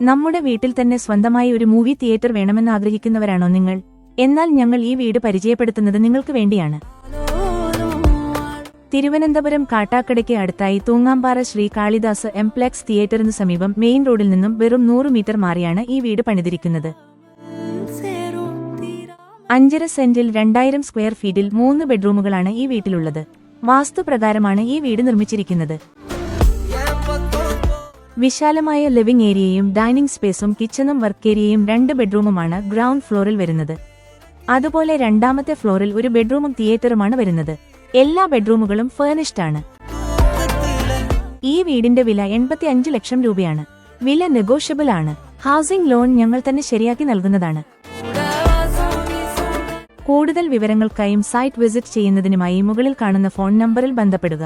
നമ്മുടെ വീട്ടിൽ തന്നെ സ്വന്തമായി ഒരു മൂവി തിയേറ്റർ വേണമെന്ന് ആഗ്രഹിക്കുന്നവരാണോ നിങ്ങൾ? എന്നാൽ ഞങ്ങൾ ഈ വീട് പരിചയപ്പെടുത്തുന്നത് നിങ്ങൾക്ക് വേണ്ടിയാണ്. തിരുവനന്തപുരം കാട്ടാക്കടയ്ക്ക് അടുത്തായി തൂങ്ങാമ്പാറ ശ്രീ കാളിദാസ് എംപ്ലെക്സ് തിയേറ്ററിനു സമീപം മെയിൻ റോഡിൽ നിന്നും വെറും 100 മീറ്റർ മാറിയാണ് ഈ വീട് പണിതിരിക്കുന്നത്. 5.5 സെന്റിൽ 2000 സ്ക്വയർ ഫീറ്റിൽ 3 ബെഡ്റൂമുകളാണ് ഈ വീട്ടിലുള്ളത്. വാസ്തുപ്രകാരമാണ് ഈ വീട് നിർമ്മിച്ചിരിക്കുന്നത്. വിശാലമായ ലിവിംഗ് ഏരിയയും ഡൈനിംഗ് സ്പേസും കിച്ചണും വർക്ക് ഏരിയയും 2 ബെഡ്റൂമുമാണ് ഗ്രൗണ്ട് ഫ്ലോറിൽ വരുന്നത്. അതുപോലെ രണ്ടാമത്തെ ഫ്ലോറിൽ ഒരു ബെഡ്റൂമും തിയേറ്ററുമാണ് വരുന്നത്. എല്ലാ ബെഡ്റൂമുകളും ഫേർണിഷ്ഡ് ആണ്. ഈ വീടിന്റെ വില 85 ലക്ഷം രൂപയാണ്. വില നെഗോഷ്യബിൾ ആണ്. ഹൗസിംഗ് ലോൺ ഞങ്ങൾ തന്നെ ശരിയാക്കി നൽകുന്നതാണ്. കൂടുതൽ വിവരങ്ങൾക്കായും സൈറ്റ് വിസിറ്റ് ചെയ്യുന്നതിനുമായി മുകളിൽ കാണുന്ന ഫോൺ നമ്പറിൽ ബന്ധപ്പെടുക.